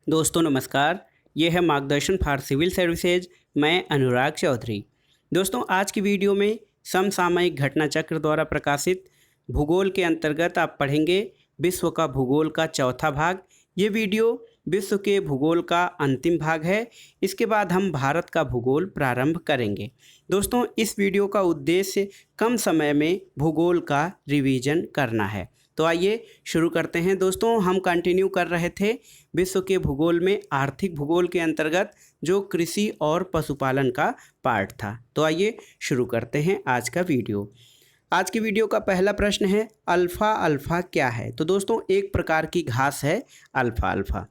दोस्तों नमस्कार। ये है मार्गदर्शन फॉर सिविल सर्विसेज। मैं अनुराग चौधरी। दोस्तों आज की वीडियो में समसामयिक घटना चक्र द्वारा प्रकाशित भूगोल के अंतर्गत आप पढ़ेंगे विश्व का भूगोल का चौथा भाग। ये वीडियो विश्व के भूगोल का अंतिम भाग है। इसके बाद हम भारत का भूगोल प्रारंभ करेंगे। दोस्तों इस वीडियो का उद्देश्य कम समय में भूगोल का रिवीजन करना है। तो आइए शुरू करते हैं। दोस्तों हम कंटिन्यू कर रहे थे विश्व के भूगोल में आर्थिक भूगोल के अंतर्गत जो कृषि और पशुपालन का पार्ट था। तो आइए शुरू करते हैं आज का वीडियो। आज की वीडियो का पहला प्रश्न है अल्फ़ा अल्फ़ा क्या है। तो दोस्तों एक प्रकार की घास है अल्फ़ा अल्फ़ा।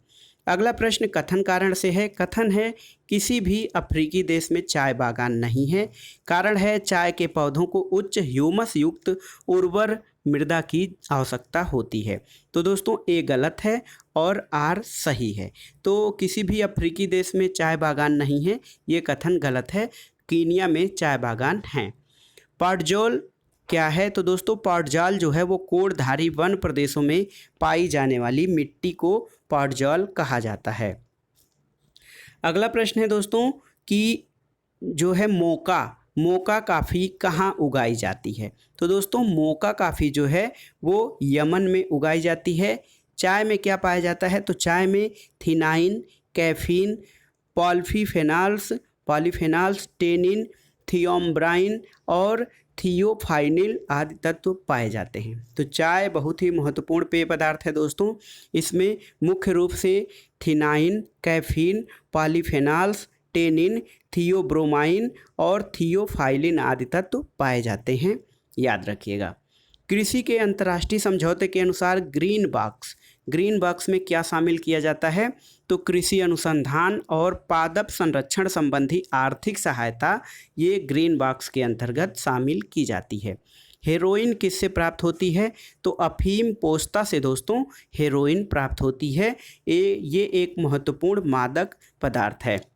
अगला प्रश्न कथन कारण से है। कथन है किसी भी अफ्रीकी देश में चाय बागान नहीं है। कारण है चाय के पौधों को उच्च ह्यूमस युक्त उर्वर मृदा की आवश्यकता होती है। तो दोस्तों ए गलत है और आर सही है। तो किसी भी अफ्रीकी देश में चाय बागान नहीं है, ये कथन गलत है। कीनिया में चाय बागान हैं। पाटजोल क्या है। तो दोस्तों पाटजाल जो है वो कोड़धारी वन प्रदेशों में पाई जाने वाली मिट्टी को पाटजाल कहा जाता है। अगला प्रश्न है दोस्तों कि जो है मोका काफ़ी कहाँ उगाई जाती है। तो दोस्तों मोका काफ़ी जो है वो यमन में उगाई जाती है। चाय में क्या पाया जाता है। तो चाय में थिनाइन, कैफीन, पॉलीफेनॉल्स, टेनिन, थियोम्ब्राइन और थियोफाइनिल आदि तत्व पाए जाते हैं। तो चाय बहुत ही महत्वपूर्ण पेय पदार्थ है दोस्तों। इसमें मुख्य रूप से थिनाइन, कैफीन, पॉलीफेनॉल्स, टेनिन, थियोब्रोमाइन और थियोफाइलिन आदि तत्व पाए जाते हैं, याद रखिएगा। कृषि के अंतर्राष्ट्रीय समझौते के अनुसार ग्रीन बॉक्स में क्या शामिल किया जाता है। तो कृषि अनुसंधान और पादप संरक्षण संबंधी आर्थिक सहायता ये ग्रीन बॉक्स के अंतर्गत शामिल की जाती है। हेरोइन किससे प्राप्त होती है। तो अफीम पोस्ता से दोस्तों हेरोइन प्राप्त होती है। ये एक महत्वपूर्ण मादक पदार्थ है।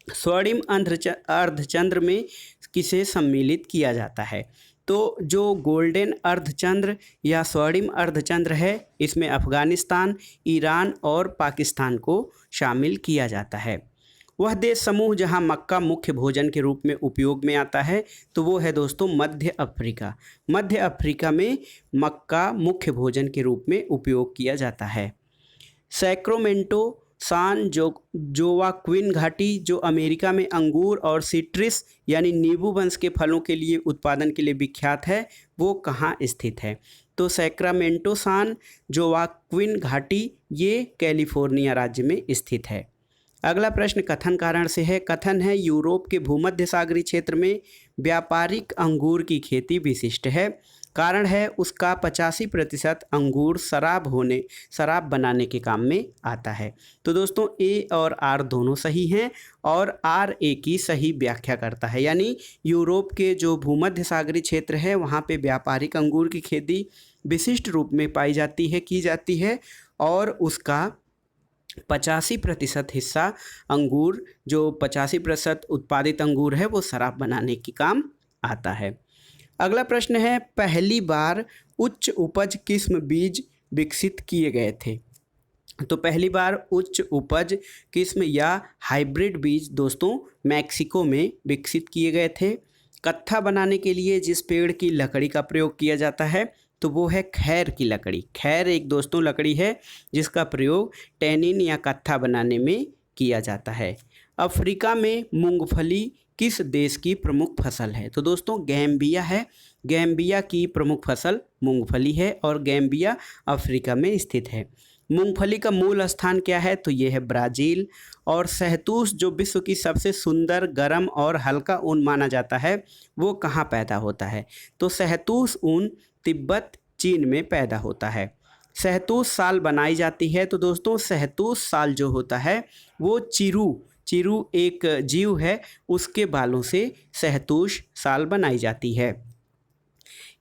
स्वर्णिम अर्धचंद्र में किसे सम्मिलित किया जाता है। तो जो गोल्डन अर्धचंद्र या स्वर्णिम अर्धचंद्र है इसमें अफ़गानिस्तान, ईरान और पाकिस्तान को शामिल किया जाता है। वह देश समूह जहां मक्का मुख्य भोजन के रूप में उपयोग में आता है तो वो है दोस्तों मध्य अफ्रीका में मक्का मुख्य भोजन के रूप में उपयोग किया जाता है। सैक्रामेंटो सान जोवाक्विन घाटी जो अमेरिका में अंगूर और सिट्रस यानी नींबू वंश के फलों के लिए उत्पादन के लिए विख्यात है, वो कहाँ स्थित है। तो सैक्रामेंटो सान जोवाक्विन घाटी ये कैलिफोर्निया राज्य में स्थित है। अगला प्रश्न कथन कारण से है। कथन है यूरोप के भूमध्य सागरीय क्षेत्र में व्यापारिक अंगूर की खेती विशिष्ट है। कारण है उसका 85% अंगूर शराब बनाने के काम में आता है। तो दोस्तों ए और आर दोनों सही हैं और आर ए की सही व्याख्या करता है। यानी यूरोप के जो भूमध्य सागरीय क्षेत्र है वहाँ पे व्यापारिक अंगूर की खेती विशिष्ट रूप में की जाती है और उसका 85% हिस्सा अंगूर, जो 85% उत्पादित अंगूर है वो शराब बनाने के काम आता है। अगला प्रश्न है पहली बार उच्च उपज किस्म बीज विकसित किए गए थे। तो पहली बार उच्च उपज किस्म या हाइब्रिड बीज दोस्तों मैक्सिको में विकसित किए गए थे। कत्था बनाने के लिए जिस पेड़ की लकड़ी का प्रयोग किया जाता है तो वो है खैर की लकड़ी। खैर एक दोस्तों लकड़ी है जिसका प्रयोग टेनिन या कत्था बनाने में किया जाता है। अफ्रीका में मूंगफली किस देश की प्रमुख फसल है। तो दोस्तों गैम्बिया है। गैम्बिया की प्रमुख फसल मूंगफली है और गैम्बिया अफ्रीका में स्थित है। मूंगफली का मूल स्थान क्या है। तो ये है ब्राज़ील। और शहतूश जो विश्व की सबसे सुंदर, गर्म और हल्का ऊन माना जाता है वो कहाँ पैदा होता है। तो शहतूश ऊन तिब्बत, चीन में पैदा होता है। शहतूश साल बनाई जाती है। तो दोस्तों शहतूश साल जो होता है वो चिरू एक जीव है, उसके बालों से शहतूश साल बनाई जाती है।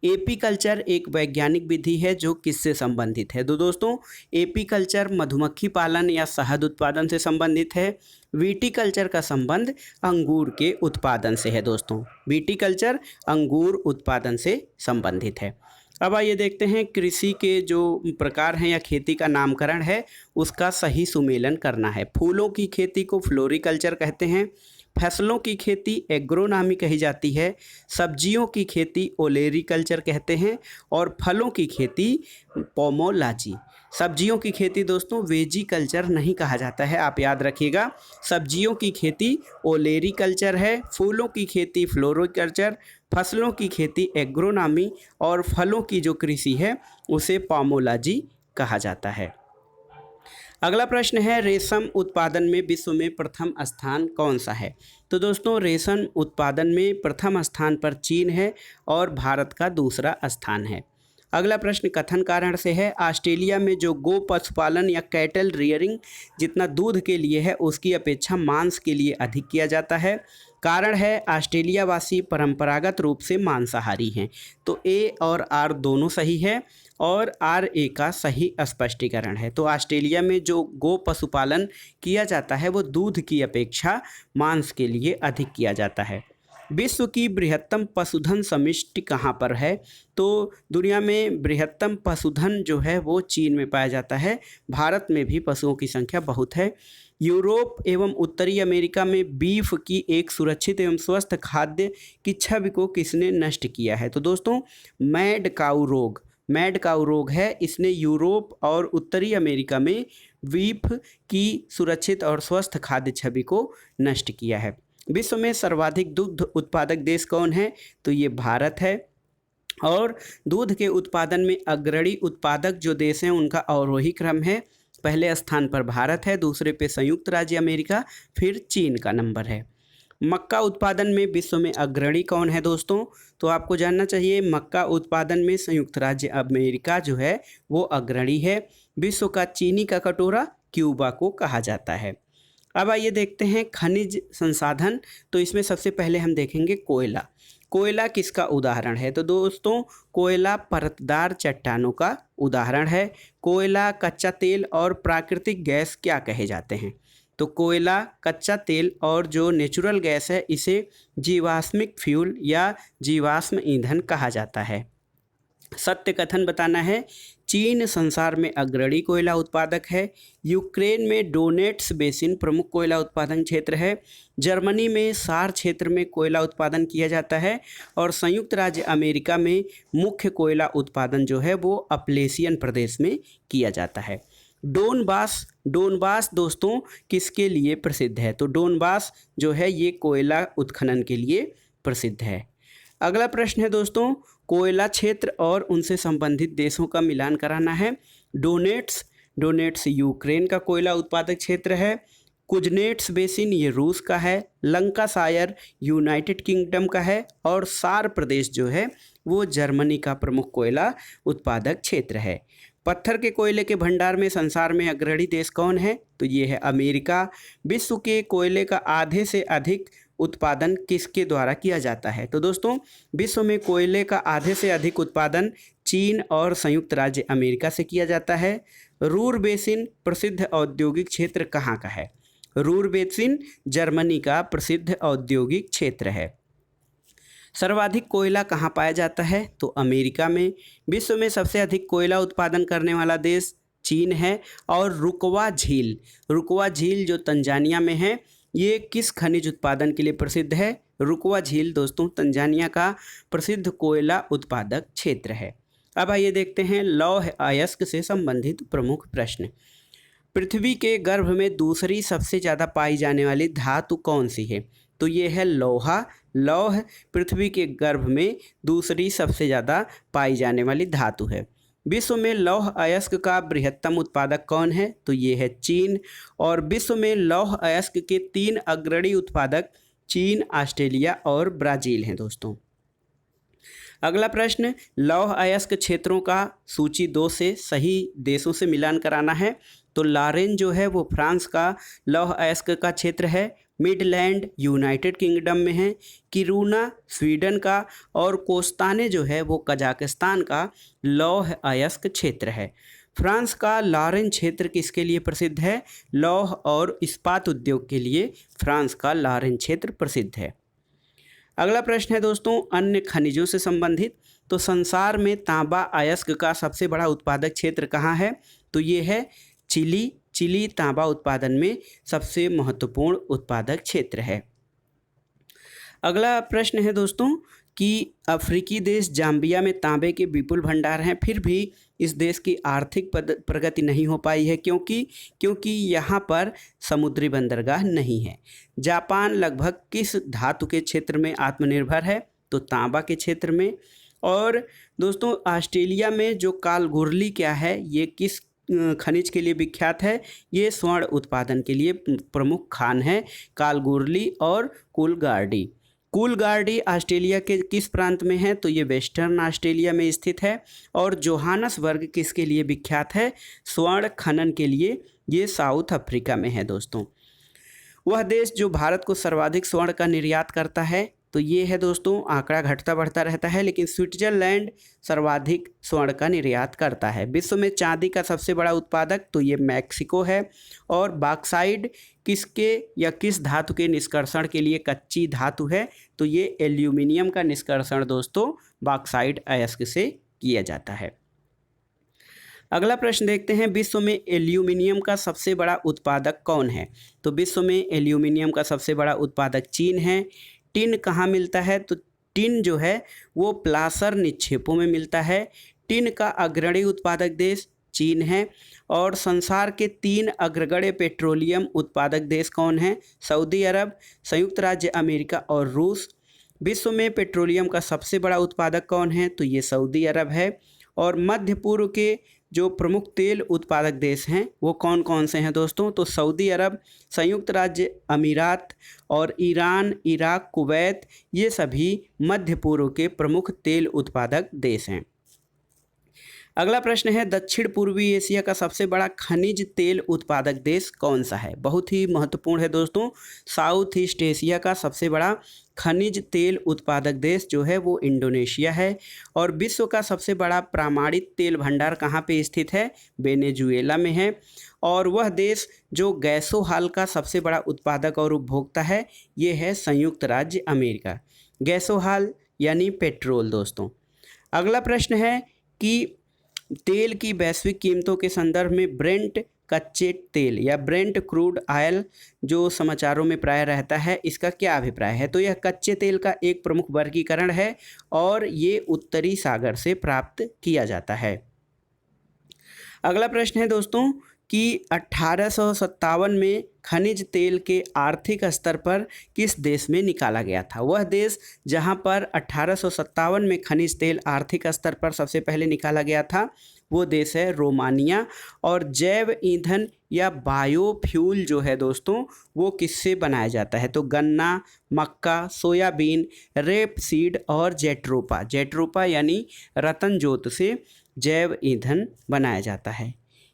एपीकल्चर एक वैज्ञानिक विधि है जो किससे संबंधित है। तो दोस्तों एपीकल्चर मधुमक्खी पालन या शहद उत्पादन से संबंधित है। विटीकल्चर का संबंध अंगूर के उत्पादन से है। दोस्तों विटीकल्चर अंगूर उत्पादन से संबंधित है। अब आइए देखते हैं कृषि के जो प्रकार हैं या खेती का नामकरण है उसका सही सुमेलन करना है। फूलों की खेती को फ्लोरिकल्चर कहते हैं, फसलों की खेती एग्रोनॉमी कही जाती है, सब्जियों की खेती ओलेरीकल्चर कहते हैं और फलों की खेती पोमोलॉजी। सब्जियों की खेती दोस्तों वेजिकल्चर नहीं कहा जाता है, आप याद रखिएगा। सब्जियों की खेती ओलेरीकल्चर है, फूलों की खेती फ्लोरिकल्चर, फसलों की खेती एग्रोनॉमी और फलों की जो कृषि है उसे पोमोलॉजी कहा जाता है। अगला प्रश्न है रेशम उत्पादन में विश्व में प्रथम स्थान कौन सा है? तो दोस्तों रेशम उत्पादन में प्रथम स्थान पर चीन है और भारत का दूसरा स्थान है। अगला प्रश्न कथन कारण से है। ऑस्ट्रेलिया में जो गो पशुपालन या कैटल रियरिंग जितना दूध के लिए है उसकी अपेक्षा मांस के लिए अधिक किया जाता है। कारण है ऑस्ट्रेलिया वासी परंपरागत रूप से मांसाहारी हैं। तो ए और आर दोनों सही है और आर ए का सही स्पष्टीकरण है। तो ऑस्ट्रेलिया में जो गो पशुपालन किया जाता है वो दूध की अपेक्षा मांस के लिए अधिक किया जाता है। विश्व की बृहत्तम पशुधन समिष्टि कहाँ पर है? तो दुनिया में बृहत्तम पशुधन जो है वो चीन में पाया जाता है। भारत में भी पशुओं की संख्या बहुत है। यूरोप एवं उत्तरी अमेरिका में बीफ की एक सुरक्षित एवं स्वस्थ खाद्य की छवि को किसने नष्ट किया है? तो दोस्तों मैड काऊ रोग है। इसने यूरोप और उत्तरी अमेरिका में बीफ की सुरक्षित और स्वस्थ खाद्य छवि को नष्ट किया है। विश्व में सर्वाधिक दुग्ध उत्पादक देश कौन है? तो ये भारत है। और दूध के उत्पादन में अग्रणी उत्पादक जो देश हैं उनका अवरोही क्रम है। पहले स्थान पर भारत है, दूसरे पे संयुक्त राज्य अमेरिका, फिर चीन का नंबर है। मक्का उत्पादन में विश्व में अग्रणी कौन है दोस्तों? तो आपको जानना चाहिए मक्का उत्पादन में संयुक्त राज्य अमेरिका जो है वो अग्रणी है। विश्व का चीनी का कटोरा क्यूबा को कहा जाता है। अब आइए देखते हैं खनिज संसाधन। तो इसमें सबसे पहले हम देखेंगे कोयला। कोयला किसका उदाहरण है? तो दोस्तों कोयला परतदार चट्टानों का उदाहरण है। कोयला, कच्चा तेल और प्राकृतिक गैस क्या कहे जाते हैं? तो कोयला, कच्चा तेल और जो नेचुरल गैस है इसे जीवाश्मिक फ्यूल या जीवाश्म ईंधन कहा जाता है। सत्य कथन बताना है। चीन संसार में अग्रणी कोयला उत्पादक है। यूक्रेन में डोनेट्स बेसिन प्रमुख कोयला उत्पादन क्षेत्र है। जर्मनी में सार क्षेत्र में कोयला उत्पादन किया जाता है और संयुक्त राज्य अमेरिका में मुख्य कोयला उत्पादन जो है वो अपलेशियन प्रदेश में किया जाता है। डोनबास दोस्तों किसके लिए प्रसिद्ध है? तो डोनबास जो है ये कोयला उत्खनन के लिए प्रसिद्ध है। अगला प्रश्न है दोस्तों कोयला क्षेत्र और उनसे संबंधित देशों का मिलान कराना है। डोनेट्स यूक्रेन का कोयला उत्पादक क्षेत्र है। कुजनेट्स बेसिन ये रूस का है। लंकाशायर यूनाइटेड किंगडम का है और सार प्रदेश जो है वो जर्मनी का प्रमुख कोयला उत्पादक क्षेत्र है। पत्थर के कोयले के भंडार में संसार में अग्रणी देश कौन है? तो ये है अमेरिका। विश्व के कोयले का आधे से अधिक उत्पादन किसके द्वारा किया जाता है? तो दोस्तों विश्व में कोयले का आधे से अधिक उत्पादन चीन और संयुक्त राज्य अमेरिका से किया जाता है। रूर बेसिन प्रसिद्ध औद्योगिक क्षेत्र कहाँ का है? रूर बेसिन जर्मनी का प्रसिद्ध औद्योगिक क्षेत्र है। सर्वाधिक कोयला कहाँ पाया जाता है? तो अमेरिका में। विश्व में सबसे अधिक कोयला उत्पादन करने वाला देश चीन है। और रुकवा झील जो तंजानिया में है ये किस खनिज उत्पादन के लिए प्रसिद्ध है? रुकवा झील दोस्तों तंजानिया का प्रसिद्ध कोयला उत्पादक क्षेत्र है। अब आइए देखते हैं लौह अयस्क से संबंधित प्रमुख प्रश्न। पृथ्वी के गर्भ में दूसरी सबसे ज़्यादा पाई जाने वाली धातु कौन सी है? तो ये है लौह पृथ्वी के गर्भ में दूसरी सबसे ज़्यादा पाई जाने वाली धातु है। विश्व में लौह अयस्क का बृहत्तम उत्पादक कौन है? तो ये है चीन। और विश्व में लौह अयस्क के 3 अग्रणी उत्पादक चीन, ऑस्ट्रेलिया और ब्राज़ील हैं दोस्तों। अगला प्रश्न लौह अयस्क क्षेत्रों का सूची 2 से सही देशों से मिलान कराना है। तो लॉरेन जो है वो फ्रांस का लौह अयस्क का क्षेत्र है। मिडलैंड यूनाइटेड किंगडम में है। किरूना स्वीडन का और कोस्ताने जो है वो कजाकिस्तान का लौह अयस्क क्षेत्र है। फ्रांस का लॉरेन क्षेत्र किसके लिए प्रसिद्ध है? लौह और इस्पात उद्योग के लिए फ्रांस का लॉरेन क्षेत्र प्रसिद्ध है। अगला प्रश्न है दोस्तों अन्य खनिजों से संबंधित। तो संसार में तांबा अयस्क का सबसे बड़ा उत्पादक क्षेत्र कहाँ है? तो ये है चिली। चिली तांबा उत्पादन में सबसे महत्वपूर्ण उत्पादक क्षेत्र है। अगला प्रश्न है दोस्तों कि अफ्रीकी देश जाम्बिया में तांबे के विपुल भंडार हैं, फिर भी इस देश की आर्थिक प्रगति नहीं हो पाई है। क्योंकि यहाँ पर समुद्री बंदरगाह नहीं है। जापान लगभग किस धातु के क्षेत्र में आत्मनिर्भर है? तो तांबा के क्षेत्र में। और दोस्तों ऑस्ट्रेलिया में जो कालगुरली क्या है, ये किस खनिज के लिए विख्यात है? ये स्वर्ण उत्पादन के लिए प्रमुख खान है, कालगुरली और कूलगार्डी। कूलगार्डी ऑस्ट्रेलिया के किस प्रांत में है? तो ये वेस्टर्न ऑस्ट्रेलिया में स्थित है। और जोहानसबर्ग किसके लिए विख्यात है? स्वर्ण खनन के लिए। ये साउथ अफ्रीका में है दोस्तों। वह देश जो भारत को सर्वाधिक स्वर्ण का निर्यात करता है, तो ये है दोस्तों, आंकड़ा घटता बढ़ता रहता है, लेकिन स्विट्जरलैंड सर्वाधिक स्वर्ण का निर्यात करता है। विश्व में चांदी का सबसे बड़ा उत्पादक, तो ये मैक्सिको है। और बॉक्साइट किसके या किस धातु के निष्कर्षण के लिए कच्ची धातु है? तो ये एल्यूमिनियम का निष्कर्षण दोस्तों बॉक्साइट अयस्क से किया जाता है। अगला प्रश्न देखते हैं, विश्व में एल्यूमिनियम का सबसे बड़ा उत्पादक कौन है? तो विश्व में एल्यूमिनियम का सबसे बड़ा उत्पादक चीन है। टिन कहाँ मिलता है? तो टिन जो है वो प्लासर निक्षेपों में मिलता है। टिन का अग्रणी उत्पादक देश चीन है। और संसार के 3 अग्रगण्य पेट्रोलियम उत्पादक देश कौन हैं? सऊदी अरब, संयुक्त राज्य अमेरिका और रूस। विश्व में पेट्रोलियम का सबसे बड़ा उत्पादक कौन है? तो ये सऊदी अरब है। और मध्य पूर्व के जो प्रमुख तेल उत्पादक देश हैं वो कौन कौन से हैं दोस्तों? तो सऊदी अरब, संयुक्त राज्य अमीरात और ईरान, इराक, कुवैत, ये सभी मध्य पूर्व के प्रमुख तेल उत्पादक देश हैं। अगला प्रश्न है, दक्षिण पूर्वी एशिया का सबसे बड़ा खनिज तेल उत्पादक देश कौन सा है? बहुत ही महत्वपूर्ण है दोस्तों। साउथ ईस्ट एशिया का सबसे बड़ा खनिज तेल उत्पादक देश जो है वो इंडोनेशिया है। और विश्व का सबसे बड़ा प्रमाणित तेल भंडार कहाँ पे स्थित है? वेनेजुएला में है। और वह देश जो गैसोहाल का सबसे बड़ा उत्पादक और उपभोक्ता है, ये है संयुक्त राज्य अमेरिका। गैसोहाल यानी पेट्रोल दोस्तों। अगला प्रश्न है कि तेल की वैश्विक कीमतों के संदर्भ में ब्रेंट कच्चे तेल या ब्रेंट क्रूड ऑयल जो समाचारों में प्राय रहता है, इसका क्या अभिप्राय है? तो यह कच्चे तेल का एक प्रमुख वर्गीकरण है और ये उत्तरी सागर से प्राप्त किया जाता है। अगला प्रश्न है दोस्तों कि 1857 में खनिज तेल के आर्थिक स्तर पर किस देश में निकाला गया था? वह देश जहां पर 1857 में खनिज तेल आर्थिक स्तर पर सबसे पहले निकाला गया था वो देश है रोमानिया। और जैव ईंधन या बायोफ्यूल जो है दोस्तों वो किससे बनाया जाता है? तो गन्ना, मक्का, सोयाबीन, रेपसीड और जेट्रोपा। जेट्रोपा यानी रतन जोत से जैव ईंधन बनाया जाता है।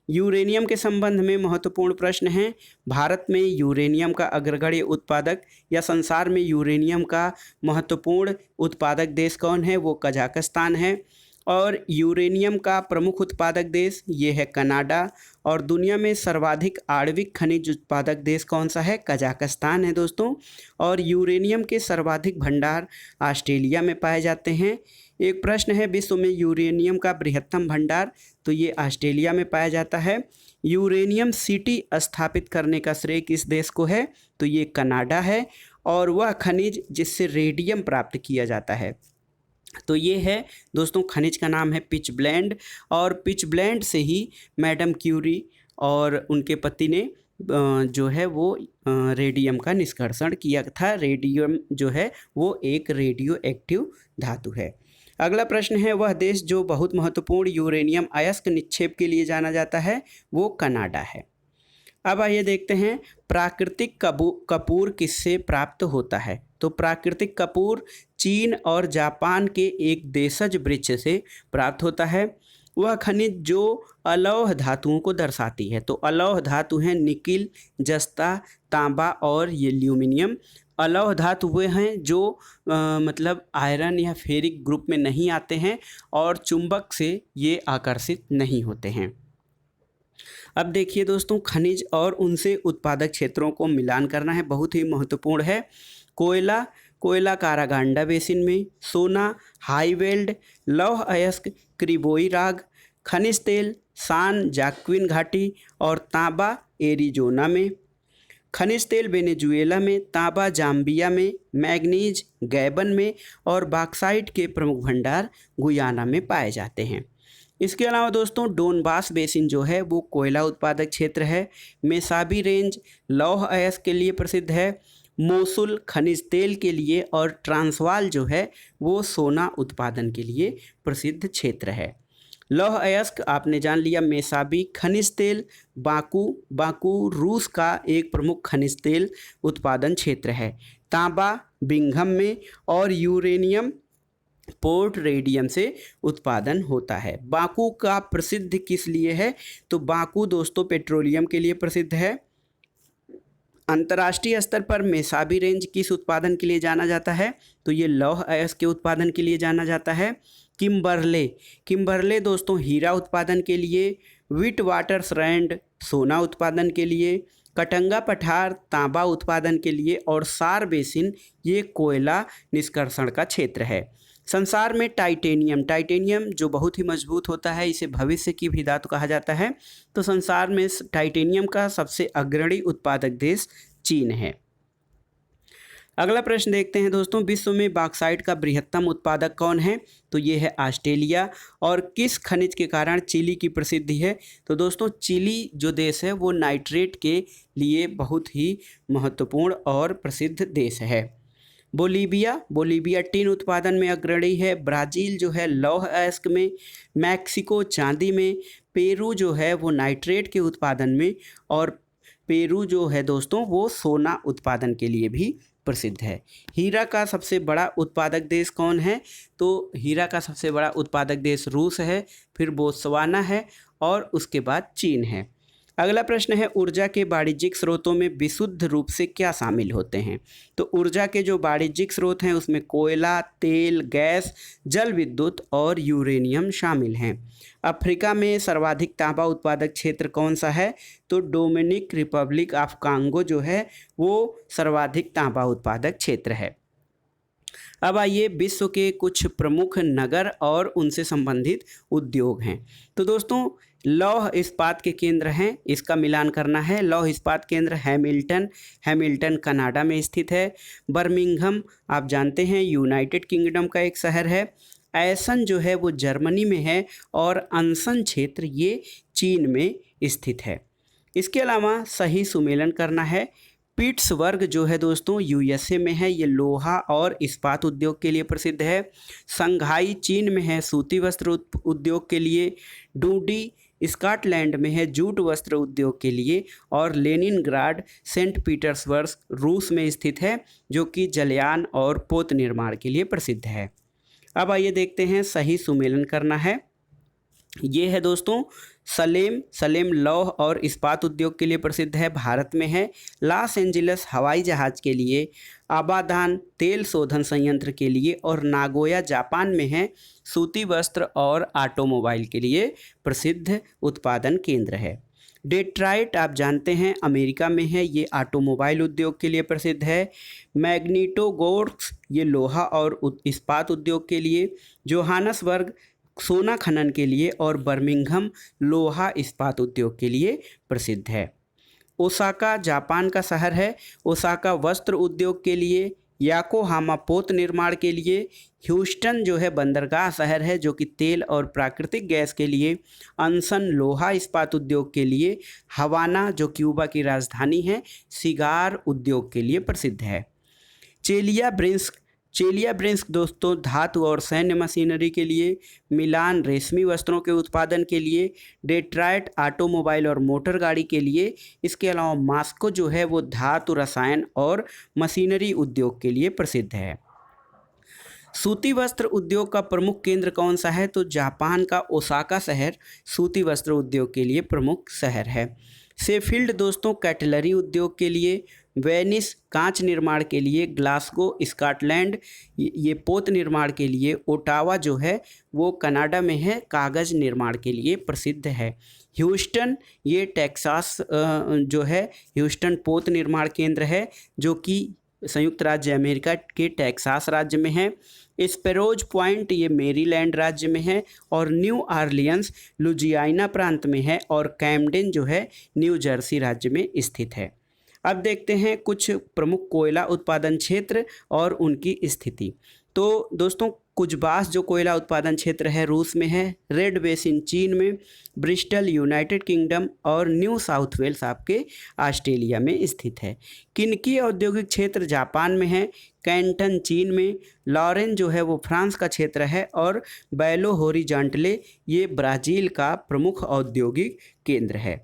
यूरेनियम के संबंध में महत्वपूर्ण प्रश्न है, भारत में यूरेनियम का अग्रगण्य उत्पादक या संसार में यूरेनियम का महत्वपूर्ण उत्पादक देश कौन है? वो कजाकिस्तान है। और यूरेनियम का प्रमुख उत्पादक देश ये है कनाडा। और दुनिया में सर्वाधिक आणविक खनिज उत्पादक देश कौन सा है? कजाकिस्तान है दोस्तों। और यूरेनियम के सर्वाधिक भंडार ऑस्ट्रेलिया में पाए जाते हैं। एक प्रश्न है, विश्व में यूरेनियम का बृहत्तम भंडार, तो ये ऑस्ट्रेलिया में पाया जाता है। यूरेनियम सिटी स्थापित करने का श्रेय किस देश को है? तो ये कनाडा है। और वह खनिज जिससे रेडियम प्राप्त किया जाता है, तो ये है दोस्तों, खनिज का नाम है पिच ब्लेंड। और पिच ब्लेंड से ही मैडम क्यूरी और उनके पति ने जो है वो रेडियम का निष्कर्षण किया था। रेडियम जो है वो एक रेडियो एक्टिव धातु है। अगला प्रश्न है, वह देश जो बहुत महत्वपूर्ण यूरेनियम अयस्क निक्षेप के लिए जाना जाता है वो कनाडा है। अब आइए देखते हैं प्राकृतिक कपूर किससे प्राप्त होता है? तो प्राकृतिक कपूर चीन और जापान के एक देशज वृक्ष से प्राप्त होता है। वह खनिज जो अलौह धातुओं को दर्शाती है, तो अलौह धातु हैं निकिल, जस्ता, तांबा और एल्यूमिनियम। अलौह धातु वे हैं जो मतलब आयरन या फेरिक ग्रुप में नहीं आते हैं और चुंबक से ये आकर्षित नहीं होते हैं। अब देखिए दोस्तों, खनिज और उनसे उत्पादक क्षेत्रों को मिलान करना है, बहुत ही महत्वपूर्ण है। कोयला कोयला कारागांडा बेसिन में, सोना हाईवेल्ड, लौह अयस्क क्रिबोई राग, खनिज तेल सान जाक्विन घाटी और तांबा एरिजोना में, खनिज तेल वेनेजुएला में, तांबा जाम्बिया में, मैग्नीज गैबन में और बॉक्साइट के प्रमुख भंडार गुयाना में पाए जाते हैं। इसके अलावा दोस्तों डोनबास बेसिन जो है वो कोयला उत्पादक क्षेत्र है। मेसाबी रेंज लौह अयस्क के लिए प्रसिद्ध है, मोसुल खनिज तेल के लिए और ट्रांसवाल जो है वो सोना उत्पादन के लिए प्रसिद्ध क्षेत्र है। लौह अयस्क आपने जान लिया, मेसाबी खनिज तेल बाकू रूस का एक प्रमुख खनिज तेल उत्पादन क्षेत्र है। तांबा बिंघम में और यूरेनियम पोर्ट रेडियम से उत्पादन होता है। बाकू का प्रसिद्ध किस लिए है? तो बाकू दोस्तों पेट्रोलियम के लिए प्रसिद्ध है। अंतर्राष्ट्रीय स्तर पर मेसाबी रेंज किस उत्पादन के लिए जाना जाता है? तो ये लौह अयस्क के उत्पादन के लिए जाना जाता है। किम्बरले दोस्तों हीरा उत्पादन के लिए, विट वाटर सैंड सोना उत्पादन के लिए, कटंगा पठार तांबा उत्पादन के लिए और सार बेसिन ये कोयला निष्कर्षण का क्षेत्र है। संसार में टाइटेनियम जो बहुत ही मजबूत होता है, इसे भविष्य की भी धातु कहा जाता है। तो संसार में टाइटेनियम का सबसे अग्रणी उत्पादक देश चीन है। अगला प्रश्न देखते हैं दोस्तों, विश्व में बॉक्साइट का बृहत्तम उत्पादक कौन है? तो ये है ऑस्ट्रेलिया। और किस खनिज के कारण चिली की प्रसिद्धि है? तो दोस्तों चिली जो देश है वो नाइट्रेट के लिए बहुत ही महत्वपूर्ण और प्रसिद्ध देश है। बोलीविया टिन उत्पादन में अग्रणी है। ब्राज़ील जो है लौह अयस्क में, मैक्सिको चांदी में, पेरू जो है वो नाइट्रेट के उत्पादन में और पेरू जो है दोस्तों वो सोना उत्पादन के लिए भी प्रसिद्ध है। हीरा का सबसे बड़ा उत्पादक देश कौन है? तो हीरा का सबसे बड़ा उत्पादक देश रूस है, फिर बोत्सवाना है और उसके बाद चीन है। अगला प्रश्न है, ऊर्जा के वाणिज्यिक स्रोतों में विशुद्ध रूप से क्या शामिल होते हैं? तो ऊर्जा के जो वाणिज्यिक स्रोत हैं उसमें कोयला, तेल, गैस, जल विद्युत और यूरेनियम शामिल हैं। अफ्रीका में सर्वाधिक तांबा उत्पादक क्षेत्र कौन सा है? तो डोमिनिक रिपब्लिक ऑफ कांगो जो है वो सर्वाधिक तांबा उत्पादक क्षेत्र है। अब आइए विश्व के कुछ प्रमुख नगर और उनसे संबंधित उद्योग हैं। तो दोस्तों लौह इस्पात के केंद्र हैं, इसका मिलान करना है। लौह इस्पात केंद्र हैमिल्टन कनाडा में स्थित है। बर्मिंघम आप जानते हैं यूनाइटेड किंगडम का एक शहर है। एसन जो है वो जर्मनी में है और अंसन क्षेत्र ये चीन में स्थित है। इसके अलावा सही सुमेलन करना है। पिट्सबर्ग जो है दोस्तों यूएसए में है, ये लोहा और इस्पात उद्योग के लिए प्रसिद्ध है। संघाई चीन में है, सूती वस्त्र उद्योग के लिए। डूडी स्कॉटलैंड में है, जूट वस्त्र उद्योग के लिए। और लेनिनग्राड सेंट पीटर्सबर्ग रूस में स्थित है, जो कि जलयान और पोत निर्माण के लिए प्रसिद्ध है। अब आइए देखते हैं सही सुमेलन करना है। ये है दोस्तों सलेम लौह और इस्पात उद्योग के लिए प्रसिद्ध है, भारत में है। लॉस एंजलिस हवाई जहाज़ के लिए, आबादान तेल शोधन संयंत्र के लिए और नागोया जापान में है, सूती वस्त्र और ऑटोमोबाइल के लिए प्रसिद्ध उत्पादन केंद्र है। डेट्राइट आप जानते हैं अमेरिका में है, ये ऑटोमोबाइल उद्योग के लिए प्रसिद्ध है। मैग्नीटोगोर्स्क ये लोहा और इस्पात उद्योग के लिए। जोहानसबर्ग सोना खनन के लिए और बर्मिंघम लोहा इस्पात उद्योग के लिए प्रसिद्ध है। ओसाका जापान का शहर है, ओसाका वस्त्र उद्योग के लिए, याकोहामा पोत निर्माण के लिए। ह्यूस्टन जो है बंदरगाह शहर है जो कि तेल और प्राकृतिक गैस के लिए। अंसन लोहा इस्पात उद्योग के लिए। हवाना जो क्यूबा की राजधानी है सिगार उद्योग के लिए प्रसिद्ध है। चेलियाब्रिंस्क दोस्तों धातु और सैन्य मशीनरी के लिए। मिलान रेशमी वस्त्रों के उत्पादन के लिए। डेट्राइट ऑटोमोबाइल और मोटर गाड़ी के लिए। इसके अलावा मॉस्को जो है वो धातु रसायन और मशीनरी उद्योग के लिए प्रसिद्ध है। सूती वस्त्र उद्योग का प्रमुख केंद्र कौन सा है? तो जापान का ओसाका शहर सूती वस्त्र उद्योग के लिए प्रमुख शहर है। शेफील्ड दोस्तों कैटलरी उद्योग के लिए। वेनिस कांच निर्माण के लिए। ग्लासगो स्कॉटलैंड ये पोत निर्माण के लिए। ओटावा जो है वो कनाडा में है, कागज़ निर्माण के लिए प्रसिद्ध है। ह्यूस्टन ये टेक्सास जो है ह्यूस्टन पोत निर्माण केंद्र है जो कि संयुक्त राज्य अमेरिका के टेक्सास राज्य में है। स्पैरोज पॉइंट ये मेरीलैंड राज्य में है और न्यू ऑरलियंस लुजियाना प्रांत में है और कैम्डेन जो है न्यू जर्सी राज्य में स्थित है। अब देखते हैं कुछ प्रमुख कोयला उत्पादन क्षेत्र और उनकी स्थिति। तो दोस्तों कुजबास जो कोयला उत्पादन क्षेत्र है रूस में है, रेड बेसिन चीन में, ब्रिस्टल यूनाइटेड किंगडम और न्यू साउथ वेल्स आपके ऑस्ट्रेलिया में स्थित है। किनकी औद्योगिक क्षेत्र जापान में है, कैंटन चीन में, लॉरेन जो है वो फ्रांस का क्षेत्र है और बेलो होरिजॉन्टले ये ब्राज़ील का प्रमुख औद्योगिक केंद्र है।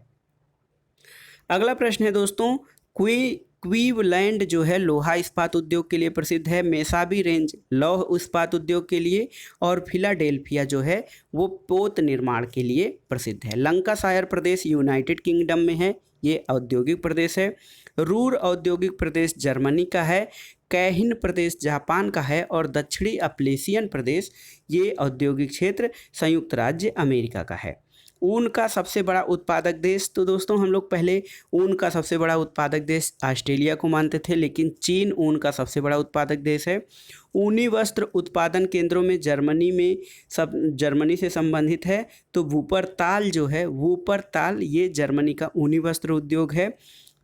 अगला प्रश्न है दोस्तों, क्लीवलैंड जो है लोहा इस्पात उद्योग के लिए प्रसिद्ध है, मेसाबी रेंज लौह इस्पात उद्योग के लिए और फिलाडेल्फिया जो है वो पोत निर्माण के लिए प्रसिद्ध है। लंकाशायर प्रदेश यूनाइटेड किंगडम में है, ये औद्योगिक प्रदेश है। रूर औद्योगिक प्रदेश जर्मनी का है। कैहिन प्रदेश जापान का है और दक्षिणी अपलेशियन प्रदेश ये औद्योगिक क्षेत्र संयुक्त राज्य अमेरिका का है। ऊन का सबसे बड़ा उत्पादक देश, तो दोस्तों हम लोग पहले ऊन का सबसे बड़ा उत्पादक देश ऑस्ट्रेलिया को मानते थे, लेकिन चीन ऊन का सबसे बड़ा उत्पादक देश है। ऊनी वस्त्र उत्पादन केंद्रों में जर्मनी से संबंधित है, तो वूपरताल जो है वूपरताल ये जर्मनी का ऊनी वस्त्र उद्योग है।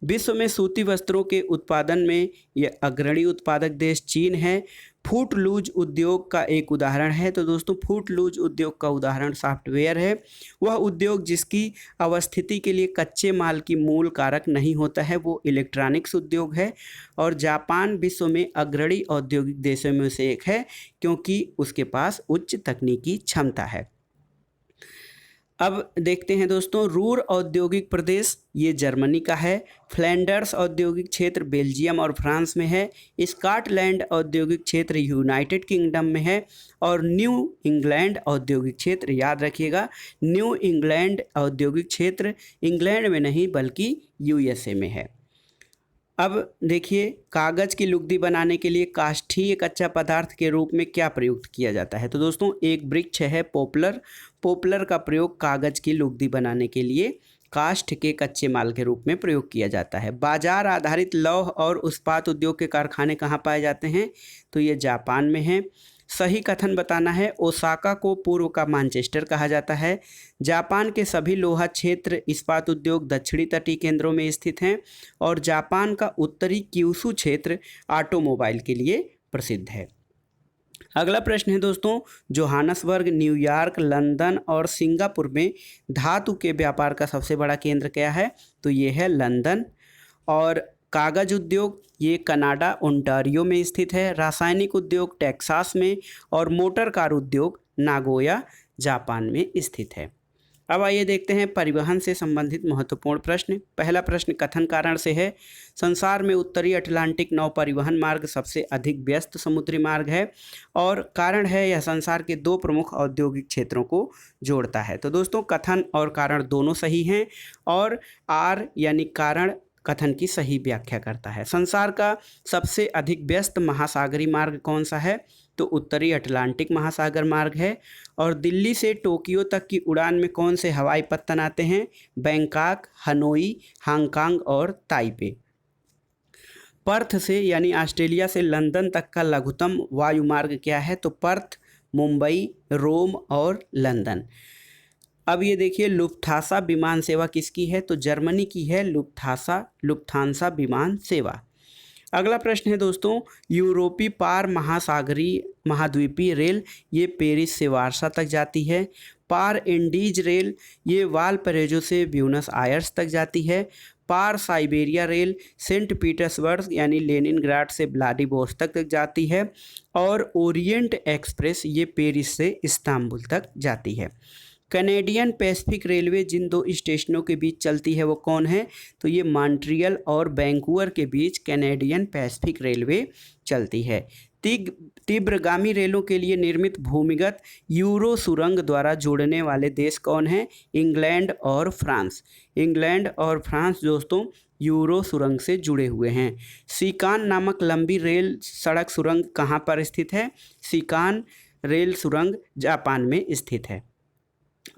विश्व में सूती वस्त्रों के उत्पादन में यह अग्रणी उत्पादक देश चीन है। फूट लूज उद्योग का एक उदाहरण है, तो दोस्तों फूट लूज उद्योग का उदाहरण सॉफ्टवेयर है। वह उद्योग जिसकी अवस्थिति के लिए कच्चे माल की मूल कारक नहीं होता है वो इलेक्ट्रॉनिक्स उद्योग है। और जापान विश्व में अग्रणी औद्योगिक देशों में से एक है क्योंकि उसके पास उच्च तकनीकी क्षमता है। अब देखते हैं दोस्तों रूर औद्योगिक प्रदेश ये जर्मनी का है। फ्लैंडर्स औद्योगिक क्षेत्र बेल्जियम और फ्रांस में है। स्कॉटलैंड औद्योगिक क्षेत्र यूनाइटेड किंगडम में है और न्यू इंग्लैंड औद्योगिक क्षेत्र, याद रखिएगा न्यू इंग्लैंड औद्योगिक क्षेत्र इंग्लैंड में नहीं बल्कि यूएसए में है। अब देखिए कागज़ की लुगदी बनाने के लिए काष्ठीय कच्चा पदार्थ के रूप में क्या प्रयुक्त किया जाता है, तो दोस्तों एक वृक्ष है पोपलर। पोपलर का प्रयोग कागज़ की लुगदी बनाने के लिए काष्ठ के कच्चे माल के रूप में प्रयोग किया जाता है। बाजार आधारित लौह और इस्पात उद्योग के कारखाने कहाँ पाए जाते हैं, तो ये जापान में है। सही कथन बताना है। ओसाका को पूर्व का मैनचेस्टर कहा जाता है। जापान के सभी लोहा क्षेत्र इस्पात उद्योग दक्षिणी तटीय केंद्रों में स्थित हैं और जापान का उत्तरी क्यूशू क्षेत्र ऑटोमोबाइल के लिए प्रसिद्ध है। अगला प्रश्न है दोस्तों, जोहानसबर्ग, न्यूयॉर्क, लंदन और सिंगापुर में धातु के व्यापार का सबसे बड़ा केंद्र क्या है, तो ये है लंदन। और कागज उद्योग ये कनाडा ओंटारियो में स्थित है। रासायनिक उद्योग टेक्सास में और मोटर कार उद्योग नागोया जापान में स्थित है। अब आइए देखते हैं परिवहन से संबंधित महत्वपूर्ण प्रश्न। पहला प्रश्न कथन कारण से है। संसार में उत्तरी अटलांटिक नौ परिवहन मार्ग सबसे अधिक व्यस्त समुद्री मार्ग है और कारण है यह संसार के दो प्रमुख औद्योगिक क्षेत्रों को जोड़ता है। तो दोस्तों कथन और कारण दोनों सही हैं और आर यानी कारण कथन की सही व्याख्या करता है। संसार का सबसे अधिक व्यस्त महासागरीय मार्ग कौन सा है, तो उत्तरी अटलांटिक महासागर मार्ग है। और दिल्ली से टोक्यो तक की उड़ान में कौन से हवाई पत्तन आते हैं, बैंकॉक, हनोई, हांगकांग और ताइपे। पर्थ से यानी ऑस्ट्रेलिया से लंदन तक का लघुतम वायुमार्ग क्या है, तो पर्थ, मुंबई, रोम और लंदन। अब ये देखिए लुफ्थांसा विमान सेवा किसकी है, तो जर्मनी की है लुफ्थांसा विमान सेवा। अगला प्रश्न है दोस्तों, यूरोपीय पार महासागरीय महाद्वीपीय रेल ये पेरिस से वारसा तक जाती है। पार इंडीज रेल ये वालपरेजो से ब्यूनस आयर्स तक जाती है। पार साइबेरिया रेल सेंट पीटर्सबर्ग यानी लेनिनग्राड से व्लादिवोस्तोक तक जाती है। और ओरिएंट एक्सप्रेस ये पेरिस से इस्तांबुल तक जाती है। कैनेडियन पैसिफिक रेलवे जिन दो स्टेशनों के बीच चलती है वो कौन है, तो ये मॉन्ट्रियल और वैंकूवर के बीच कैनेडियन पैसिफिक रेलवे चलती है। तीव्रगामी रेलों के लिए निर्मित भूमिगत यूरो सुरंग द्वारा जोड़ने वाले देश कौन हैं, इंग्लैंड और फ्रांस। इंग्लैंड और फ्रांस दोस्तों यूरो सुरंग से जुड़े हुए हैं। सीकान नामक लंबी रेल सड़क सुरंग कहाँ पर स्थित है, सीकान रेल सुरंग जापान में स्थित है।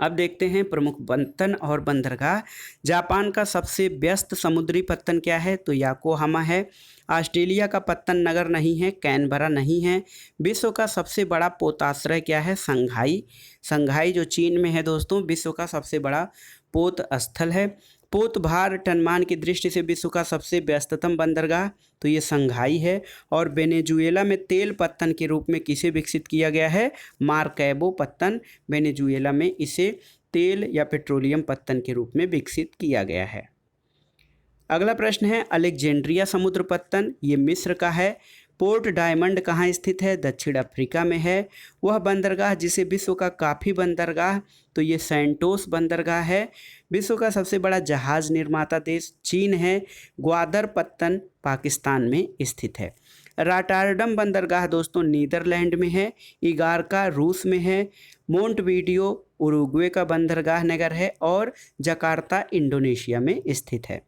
अब देखते हैं प्रमुख पत्तन और बंदरगाह। जापान का सबसे व्यस्त समुद्री पत्तन क्या है? तो योकोहामा है। ऑस्ट्रेलिया का पत्तन नगर नहीं है, कैनबरा नहीं है। विश्व का सबसे बड़ा पोताश्रय क्या है? संघाई। संघाई जो चीन में है दोस्तों, विश्व का सबसे बड़ा पोत स्थल है। पोत भार टनमान की दृष्टि से विश्व का सबसे व्यस्ततम बंदरगाह, तो ये संघाई है। और वेनेजुएला में तेल पत्तन के रूप में किसे विकसित किया गया है? मार्कैबो पत्तन। वेनेजुएला में इसे तेल या पेट्रोलियम पत्तन के रूप में विकसित किया गया है। अगला प्रश्न है अलेक्जेंड्रिया समुद्र पत्तन, ये मिस्र का है। पोर्ट डायमंड कहाँ स्थित है? दक्षिण अफ्रीका में है। वह बंदरगाह जिसे विश्व का काफ़ी बंदरगाह, तो ये सैंटोस बंदरगाह है। विश्व का सबसे बड़ा जहाज निर्माता देश चीन है। ग्वादर पत्तन पाकिस्तान में स्थित है। रॉटरडम बंदरगाह दोस्तों नीदरलैंड में है। इगारका रूस में है। मोंटवीडियो उरुग्वे का बंदरगाह नगर है। और जकार्ता इंडोनेशिया में स्थित है।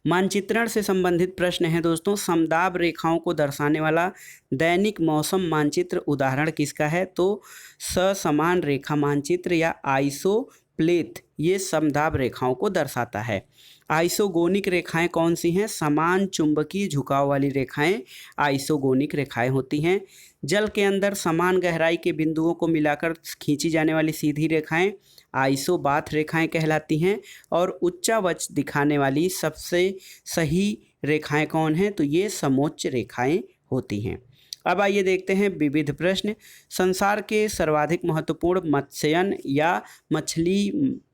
मानचित्रण से संबंधित प्रश्न है दोस्तों। समदाब रेखाओं को दर्शाने वाला दैनिक मौसम मानचित्र उदाहरण किसका है? तो ससमान रेखा मानचित्र या आइसोप्लेथ, ये समदाब रेखाओं को दर्शाता है। आइसोगोनिक रेखाएं कौन सी हैं? समान चुंबकीय झुकाव वाली रेखाएं आइसोगोनिक रेखाएं होती हैं। जल के अंदर समान गहराई के बिंदुओं को मिलाकर खींची जाने वाली सीधी रेखाएं आइसोबाथ रेखाएं कहलाती हैं। और उच्चावच दिखाने वाली सबसे सही रेखाएं कौन हैं? तो ये समोच्च रेखाएं होती हैं। अब आइए देखते हैं विविध प्रश्न। संसार के सर्वाधिक महत्वपूर्ण मत्स्यन या मछली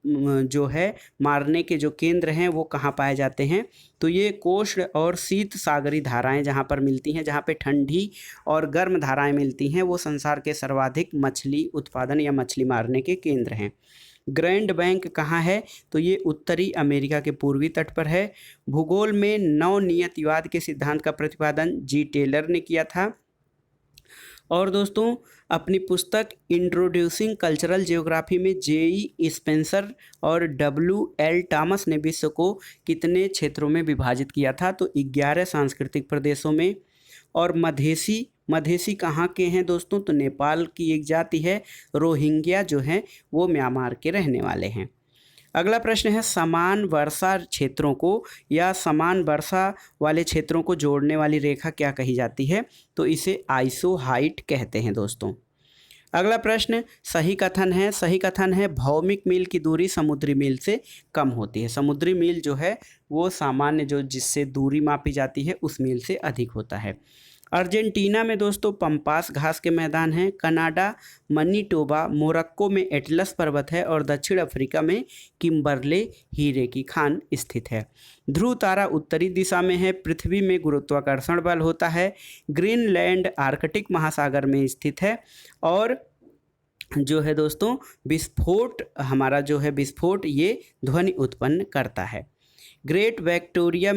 जो है मारने के जो केंद्र हैं वो कहाँ पाए जाते हैं? तो ये कोष्ण और शीत सागरी धाराएं जहाँ पर मिलती हैं, जहाँ पे ठंडी और गर्म धाराएं मिलती हैं, वो संसार के सर्वाधिक मछली उत्पादन या मछली मारने के केंद्र हैं। ग्रैंड बैंक कहाँ है? तो ये उत्तरी अमेरिका के पूर्वी तट पर है। भूगोल में नवनियतिवाद के सिद्धांत का प्रतिपादन जी टेलर ने किया था। और दोस्तों अपनी पुस्तक इंट्रोड्यूसिंग कल्चरल जियोग्राफी में जेई स्पेंसर और डब्ल्यू.एल. टॉमस ने विश्व को कितने क्षेत्रों में विभाजित किया था? तो 11 सांस्कृतिक प्रदेशों में। और मधेसी कहाँ के हैं दोस्तों? तो नेपाल की एक जाति है। रोहिंग्या जो हैं वो म्यांमार के रहने वाले हैं। अगला प्रश्न है समान वर्षा क्षेत्रों को या समान वर्षा वाले क्षेत्रों को जोड़ने वाली रेखा क्या कही जाती है? तो इसे आइसोहाइट कहते हैं दोस्तों। अगला प्रश्न सही कथन है भौमिक मील की दूरी समुद्री मील से कम होती है। समुद्री मील जो है वो सामान्य जो जिससे दूरी मापी जाती है उस मील से अधिक होता है। अर्जेंटीना में दोस्तों पंपास घास के मैदान हैं। कनाडा मनीटोबा मोरक्को में एटलस पर्वत है। और दक्षिण अफ्रीका में किम्बरले हीरे की खान स्थित है। ध्रुव तारा उत्तरी दिशा में है। पृथ्वी में गुरुत्वाकर्षण बल होता है। ग्रीनलैंड आर्कटिक महासागर में स्थित है। और जो है दोस्तों विस्फोट, हमारा जो है विस्फोट ये ध्वनि उत्पन्न करता है। ग्रेट विक्टोरिया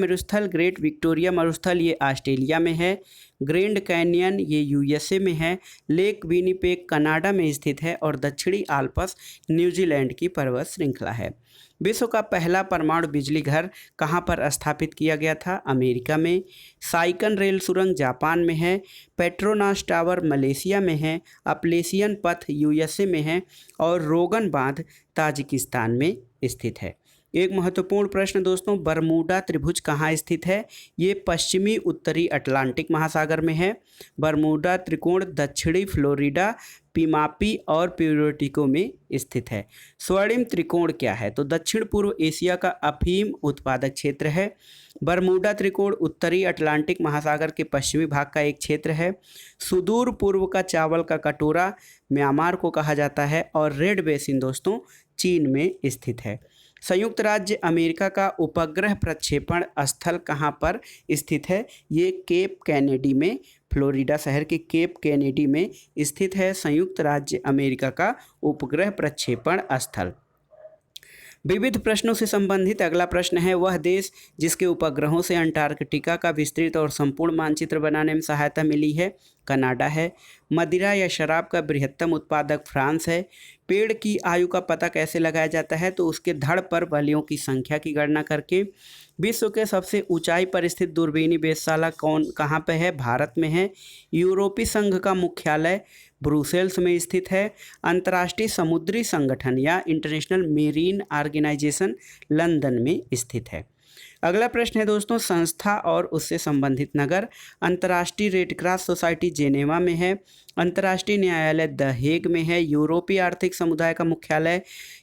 मरुस्थल ये ऑस्ट्रेलिया में है। ग्रैंड कैनियन ये यूएसए में है। लेक विनिपेग कनाडा में स्थित है। और दक्षिणी आल्प्स न्यूजीलैंड की पर्वत श्रृंखला है। विश्व का पहला परमाणु बिजली घर कहाँ पर स्थापित किया गया था? अमेरिका में। साइकन रेल सुरंग जापान में है। पेट्रोनास टावर मलेशिया में है। अपलेशियन पथ यूएसए में है। और रोगन बांध ताजिकिस्तान में स्थित है। एक महत्वपूर्ण प्रश्न दोस्तों बरमूडा त्रिभुज कहाँ स्थित है? ये पश्चिमी उत्तरी अटलांटिक महासागर में है। बरमूडा त्रिकोण दक्षिणी फ्लोरिडा, पिमापी और प्यूर्टो में स्थित है। स्वर्णिम त्रिकोण क्या है? तो दक्षिण पूर्व एशिया का अफीम उत्पादक क्षेत्र है। बरमूडा त्रिकोण उत्तरी अटलांटिक महासागर के पश्चिमी भाग का एक क्षेत्र है। सुदूर पूर्व का चावल का कटोरा म्यांमार को कहा जाता है। और रेड बेसिन दोस्तों चीन में स्थित है। संयुक्त राज्य अमेरिका का उपग्रह प्रक्षेपण स्थल कहाँ पर स्थित है? ये केप कैनेडी में, फ्लोरिडा शहर के केप कैनेडी में स्थित है संयुक्त राज्य अमेरिका का उपग्रह प्रक्षेपण स्थल। विविध प्रश्नों से संबंधित अगला प्रश्न है वह देश जिसके उपग्रहों से अंटार्कटिका का विस्तृत और संपूर्ण मानचित्र बनाने में सहायता मिली है? कनाडा है। मदिरा या शराब का बृहत्तम उत्पादक फ्रांस है। पेड़ की आयु का पता कैसे लगाया जाता है? तो उसके धड़ पर बलियों की संख्या की गणना करके। विश्व के सबसे ऊंचाई पर स्थित दूरबीनी वेधशाला कहाँ पे है? भारत में है। यूरोपीय संघ का मुख्यालय ब्रुसेल्स में स्थित है। अंतर्राष्ट्रीय समुद्री संगठन या इंटरनेशनल मेरीन ऑर्गेनाइजेशन लंदन में स्थित है। अगला प्रश्न है दोस्तों, संस्था और उससे संबंधित नगर। अंतर्राष्ट्रीय रेड क्रॉस सोसाइटी जेनेवा में है। अंतर्राष्ट्रीय न्यायालय द हेग में है। यूरोपीय आर्थिक समुदाय का मुख्यालय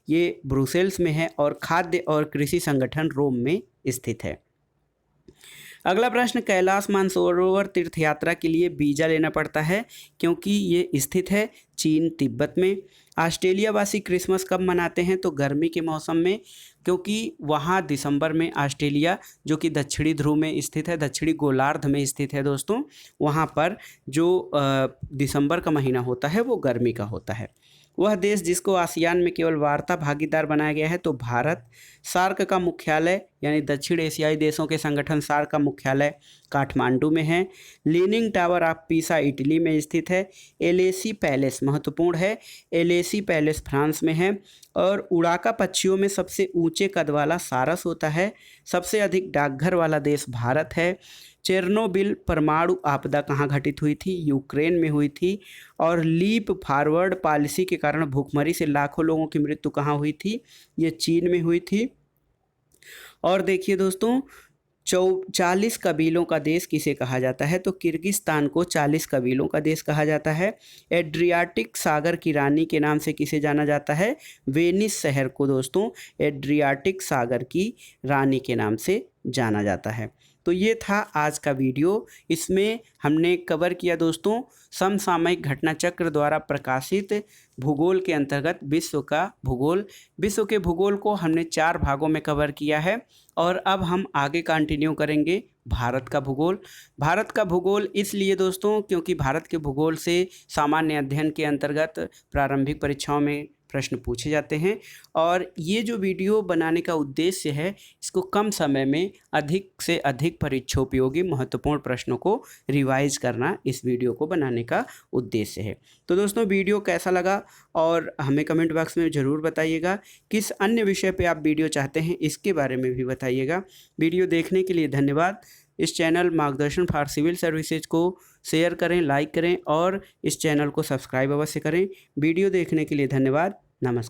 ये ब्रुसेल्स में है। और खाद्य और कृषि संगठन रोम में स्थित है। अगला प्रश्न, कैलाश मानसरोवर तीर्थ यात्रा के लिए वीज़ा लेना पड़ता है क्योंकि ये स्थित है चीन तिब्बत में। ऑस्ट्रेलिया वासी क्रिसमस कब मनाते हैं? तो गर्मी के मौसम में, क्योंकि वहाँ दिसंबर में ऑस्ट्रेलिया जो कि दक्षिणी ध्रुव में स्थित है, दक्षिणी गोलार्ध में स्थित है दोस्तों, वहाँ पर जो दिसंबर का महीना होता है वो गर्मी का होता है। वह देश जिसको आसियान में केवल वार्ता भागीदार बनाया गया है तो भारत। सार्क का मुख्यालय यानी दक्षिण एशियाई देशों के संगठन सार्क का मुख्यालय काठमांडू में है। Leaning tower of Pisa Italy में स्थित है। एलेसी पैलेस महत्वपूर्ण है, एलेसी पैलेस फ्रांस में है। और उड़ाका पक्षियों में सबसे ऊंचे कद वाला सारस होता है। सबसे अधिक डाकघर वाला देश भारत है। चेरनोबिल परमाणु आपदा कहाँ घटित हुई थी? यूक्रेन में हुई थी। और लीप फॉरवर्ड पॉलिसी के कारण भूखमरी से लाखों लोगों की मृत्यु कहाँ हुई थी? ये चीन में हुई थी। और देखिए दोस्तों, 40 कबीलों का देश किसे कहा जाता है? तो किर्गिस्तान को 40 कबीलों का देश कहा जाता है। एड्रियाटिक सागर की रानी के नाम से किसे जाना जाता है? वेनिस शहर को दोस्तों एड्रियाटिक सागर की रानी के नाम से जाना जाता है। तो ये था आज का वीडियो। इसमें हमने कवर किया दोस्तों समसामयिक घटना चक्र द्वारा प्रकाशित भूगोल के अंतर्गत विश्व का भूगोल। विश्व के भूगोल को हमने 4 भागों में कवर किया है और अब हम आगे कंटिन्यू करेंगे भारत का भूगोल। भारत का भूगोल इसलिए दोस्तों क्योंकि भारत के भूगोल से सामान्य अध्ययन के अंतर्गत प्रारंभिक परीक्षाओं में प्रश्न पूछे जाते हैं। और ये जो वीडियो बनाने का उद्देश्य है, इसको कम समय में अधिक से अधिक परीक्षोपयोगी महत्वपूर्ण प्रश्नों को रिवाइज करना इस वीडियो को बनाने का उद्देश्य है। तो दोस्तों वीडियो कैसा लगा और हमें कमेंट बॉक्स में ज़रूर बताइएगा। किस अन्य विषय पे आप वीडियो चाहते हैं इसके बारे में भी बताइएगा। वीडियो देखने के लिए धन्यवाद। इस चैनल मार्गदर्शन फॉर सिविल सर्विसेज को शेयर करें, लाइक करें और इस चैनल को सब्सक्राइब अवश्य करें। वीडियो देखने के लिए धन्यवाद। नमस्कार।